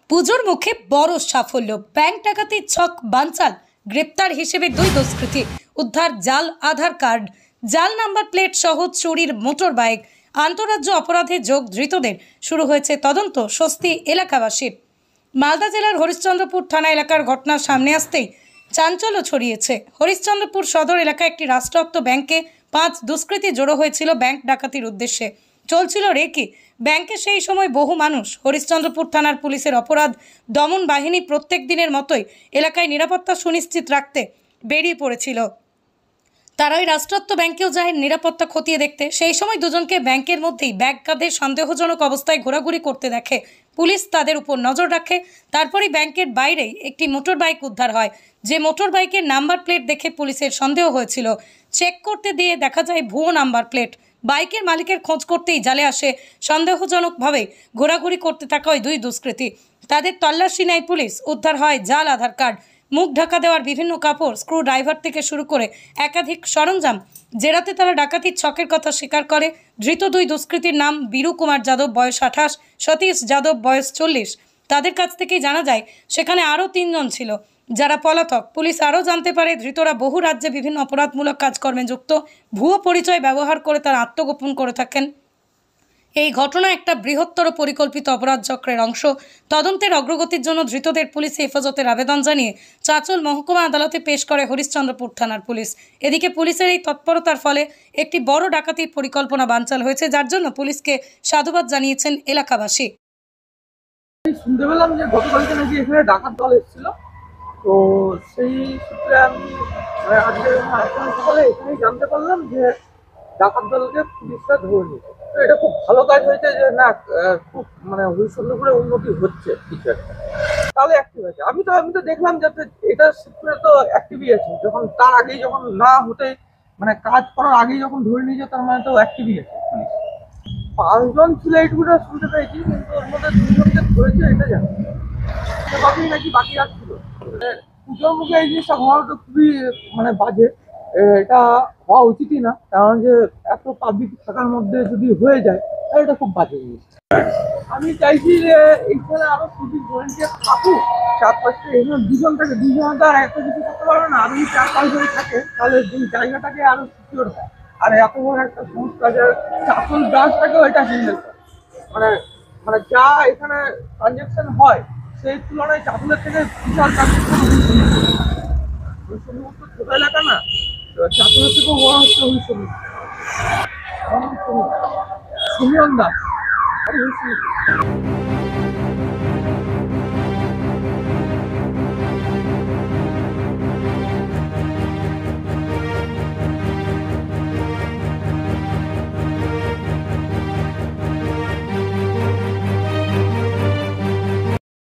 পুজোর মুখে বড় সাফল্য। ব্যাংক ডাকাতির ছক বানচাল, গ্রেপ্তার হিসেবে দুই দুষ্কৃতী, উদ্ধার জাল আধার কার্ড, জাল নাম্বার প্লেট সহ চুরির মোটর বাইক। আন্তঃরাজ্য অপরাধে যোগ ধৃতদের। শুরু হয়েছে তদন্ত, স্বস্তি এলাকাবাসীর। মালদা জেলার হরিশ্চন্দ্রপুর থানা এলাকার ঘটনা সামনে আসতেই চাঞ্চল্য ছড়িয়েছে। হরিশ্চন্দ্রপুর সদর এলাকায় একটি রাষ্ট্রায়ত্ত ব্যাংকে 5 দুষ্কৃতী জড়ো হয়েছিল ব্যাংক ডাকাতির উদ্দেশ্যে। চলছিল রেকি। ব্যাংকে সেই সময় বহু মানুষ। হরিশ্চন্দ্রপুর থানার পুলিশের অপরাধ দমন বাহিনী প্রত্যেক দিনের মতোই এলাকায় নিরাপত্তা সুনিশ্চিত রাখতে বেরিয়ে পড়েছিল। তারা ওই রাষ্ট্রায়ত্ত ব্যাংকেও যায় নিরাপত্তা খতিয়ে দেখতে। সেই সময় দুজনকে ব্যাংকের মধ্যেই ব্যাগ কাঁধে সন্দেহজনক অবস্থায় ঘোরাঘুরি করতে দেখে পুলিশ। তাদের উপর নজর রাখে। তারপরই ব্যাংকের বাইরেই একটি মোটর বাইক উদ্ধার হয়। যে মোটর বাইকের নাম্বার প্লেট দেখে পুলিশের সন্দেহ হয়েছিল। চেক করতে দিয়ে দেখা যায় ভুয়ো নাম্বার প্লেট। বাইকের মালিকের খোঁজ করতেই জালে আসে সন্দেহজনকভাবে ঘোরাঘুরি করতে থাকা ওই দুই দুষ্কৃতী। তাদের তল্লাশি নেয় পুলিশ। উদ্ধার হয় জাল আধার কার্ড, মুখ ঢাকা দেওয়ার বিভিন্ন কাপড়, স্ক্রু ড্রাইভার থেকে শুরু করে একাধিক সরঞ্জাম। জেরাতে তারা ডাকাতির ছকের কথা স্বীকার করে। ধৃত দুই দুষ্কৃতীর নাম বীরু কুমার যাদব, বয়স 28, সতীশ যাদব, বয়স 40। তাদের কাছ থেকেই জানা যায় সেখানে আরও 3 জন ছিল যারা পলাতক। পুলিশ আরও জানতে পারে ধৃতরা বহু রাজ্যে বিভিন্ন অপরাধমূলক কাজকর্মে যুক্ত। ভুয়ো পরিচয় ব্যবহার করে তারা আত্মগোপন করে থাকেন। এই ঘটনা একটা বৃহত্তর পরিকল্পিত অপরাধ চক্রের অংশ। তদন্তের অগ্রগতির জন্য ধৃতদের পুলিশে হেফাজতের আবেদন জানিয়ে চাঁচল মহকুমা আদালতে পেশ করে হরিশ্চন্দ্রপুর থানার পুলিশ। এদিকে পুলিশের এই তৎপরতার ফলে একটি বড় ডাকাতির পরিকল্পনা বানচাল হয়েছে, যার জন্য পুলিশকে সাধুবাদ জানিয়েছেন এলাকাবাসী। শুনতে পেলাম যে গতকালকে নাকি এখানে ডাকাত দল এসেছিল, তো সেই সূত্রে আমি আজকে সকালে এখানেই জানতে পারলাম যে ডাকাত দলকে পুলিশরা ধরে নিয়েছে। তো এটা খুব ভালো কাজ হয়েছে যে না, খুব হরিশ্চন্দ্রপুরে উন্নতি হচ্ছে কিছু একটা, তাহলে অ্যাক্টিভ আছে। আমি তো দেখলাম যাতে এটা সূত্রে তো অ্যাক্টিভই আছে। যখন তার আগেই যখন না হতে কাজ করার আগেই যখন ধরে নিয়েছে, তার মানে তো অ্যাক্টিভই আছে। 5 জন ছিল এইটুকুটা শুনতে পেয়েছি, কিন্তু ওর মধ্যে 2 জনকে ধরেছে এটা জানি। বাকি আসছিল। পুজোর মুখে এই জিনিসটা হওয়া তো খুবই বাজে। এটা হওয়া উচিতই না, কারণ যে এত পাবলিক থাকার মধ্যে যদি হয়ে যায় তাহলে এটা খুব বাজে জিনিস। আমি চাইছি যে এইখানে আরো পুলিশ ভলেন্টিয়ার থাকুক, 4-5টা। এখানে 2 জন থাকে, 2 জন তো আর এত কিছু করতে পারবে না। আরো 4-5 জন থাকে, তাহলে এই জায়গাটাকে আরো সিকিউর হয়। আর এত বড় একটা সংস্থা যে চাকল ব্রাঞ্চটাকেও এটা হ্যান্ডেল করে, যা এখানে ট্রানজাকশন হয় সেই তুলনায় চাকুলের থেকে বিশাল ট্রানজাকশন হরিশ্চন্দ্রপুর তো ছোট এলাকা না, চাকুলের থেকেও বড় হচ্ছে হরিশ্চন্দ্রপুর। সুমিয়ন দাস।